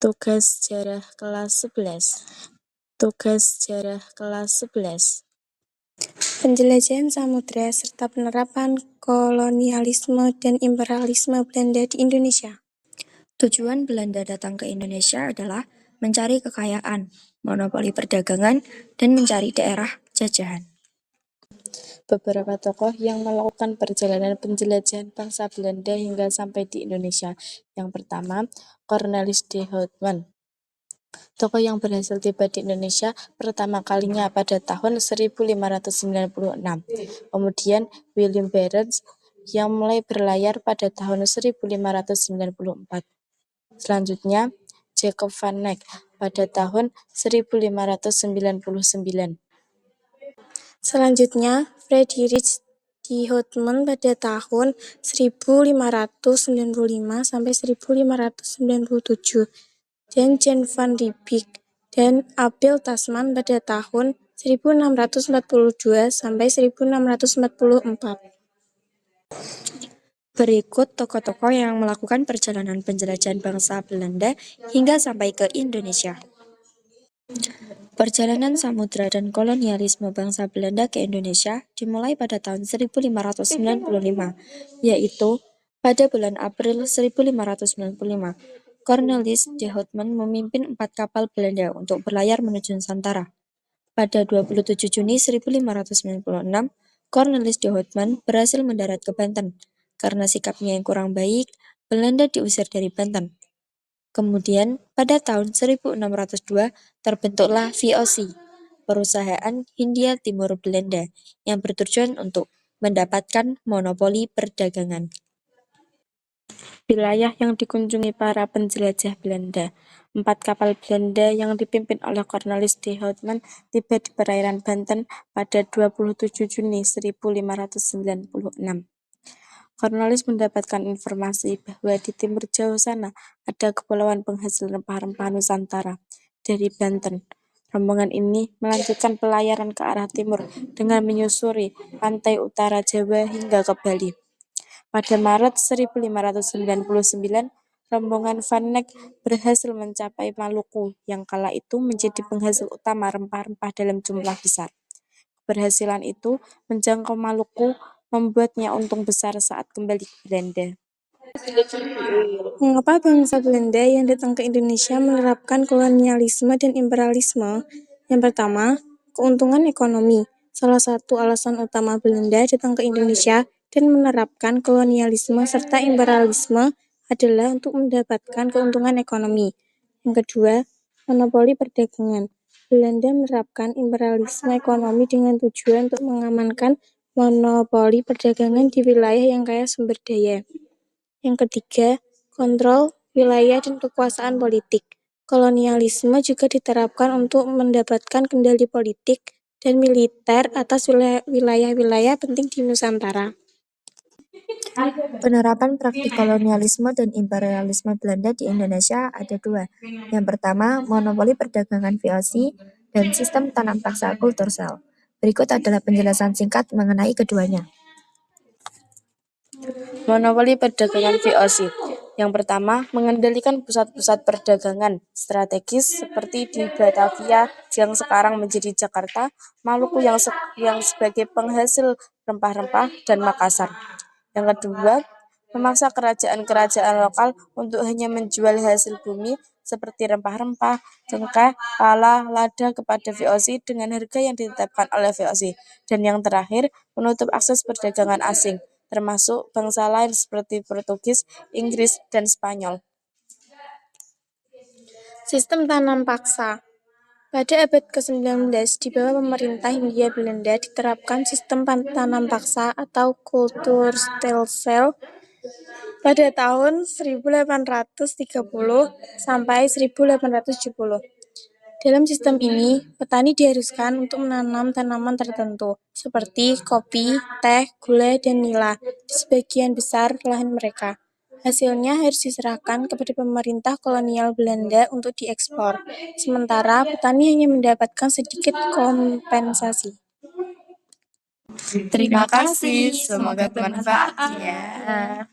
Tugas sejarah kelas 11. Tugas sejarah kelas 11. Penjelajahan samudra serta penerapan kolonialisme dan imperialisme Belanda di Indonesia. Tujuan Belanda datang ke Indonesia adalah mencari kekayaan, monopoli perdagangan, dan mencari daerah jajahan. Beberapa tokoh yang melakukan perjalanan penjelajahan bangsa Belanda hingga sampai di Indonesia. Yang pertama, Cornelis de Houtman. Tokoh yang berhasil tiba di Indonesia pertama kalinya pada tahun 1596. Kemudian William Barents yang mulai berlayar pada tahun 1594. Selanjutnya Jacob van Eyck pada tahun 1599. Selanjutnya, Friedrich D. Houtman pada tahun 1595 sampai 1597 dan Jan van Riebeeck dan Abel Tasman pada tahun 1642 sampai 1644. Berikut tokoh-tokoh yang melakukan perjalanan penjelajahan bangsa Belanda hingga sampai ke Indonesia. Perjalanan samudra dan kolonialisme bangsa Belanda ke Indonesia dimulai pada tahun 1595, yaitu pada bulan April 1595. Cornelis de Houtman memimpin 4 kapal Belanda untuk berlayar menuju Nusantara. Pada 27 Juni 1596, Cornelis de Houtman berhasil mendarat ke Banten. Karena sikapnya yang kurang baik, Belanda diusir dari Banten. Kemudian, pada tahun 1602, terbentuklah VOC, Perusahaan Hindia Timur Belanda, yang bertujuan untuk mendapatkan monopoli perdagangan. Wilayah yang dikunjungi para penjelajah Belanda. 4 kapal Belanda yang dipimpin oleh Cornelis de Houtman tiba di perairan Banten pada 27 Juni 1596. Cornelis mendapatkan informasi bahwa di timur jauh sana ada kepulauan penghasil rempah-rempah Nusantara dari Banten. Rombongan ini melanjutkan pelayaran ke arah timur dengan menyusuri pantai utara Jawa hingga ke Bali. Pada Maret 1599, rombongan Van Eyck berhasil mencapai Maluku yang kala itu menjadi penghasil utama rempah-rempah dalam jumlah besar. Keberhasilan itu menjangkau Maluku membuatnya untung besar saat kembali ke Belanda. Mengapa bangsa Belanda yang datang ke Indonesia menerapkan kolonialisme dan imperialisme? Yang pertama, keuntungan ekonomi. Salah satu alasan utama Belanda datang ke Indonesia dan menerapkan kolonialisme serta imperialisme adalah untuk mendapatkan keuntungan ekonomi. Yang kedua, monopoli perdagangan. Belanda menerapkan imperialisme ekonomi dengan tujuan untuk mengamankan monopoli perdagangan di wilayah yang kaya sumber daya. Yang ketiga, kontrol wilayah dan kekuasaan politik. Kolonialisme juga diterapkan untuk mendapatkan kendali politik dan militer atas wilayah-wilayah penting di Nusantara. Penerapan praktik kolonialisme dan imperialisme Belanda di Indonesia ada 2. Yang pertama, monopoli perdagangan VOC dan sistem tanam paksa kultur sel. Berikut adalah penjelasan singkat mengenai keduanya. Monopoli perdagangan VOC. Yang pertama, mengendalikan pusat-pusat perdagangan strategis seperti di Batavia yang sekarang menjadi Jakarta, Maluku yang sebagai penghasil rempah-rempah, dan Makassar. Yang kedua, memaksa kerajaan-kerajaan lokal untuk hanya menjual hasil bumi seperti rempah-rempah, cengkeh, pala, lada kepada VOC dengan harga yang ditetapkan oleh VOC. Dan yang terakhir, menutup akses perdagangan asing, termasuk bangsa lain seperti Portugis, Inggris, dan Spanyol. Sistem tanam paksa. Pada abad ke-19, di bawah pemerintah Hindia Belanda diterapkan sistem tanam paksa atau Kulturstelsel pada tahun 1830 sampai 1870. Dalam sistem ini, petani diharuskan untuk menanam tanaman tertentu, seperti kopi, teh, gula, dan nila, di sebagian besar lahan mereka. Hasilnya harus diserahkan kepada pemerintah kolonial Belanda untuk diekspor, sementara petani hanya mendapatkan sedikit kompensasi. Terima kasih, semoga bermanfaat ya.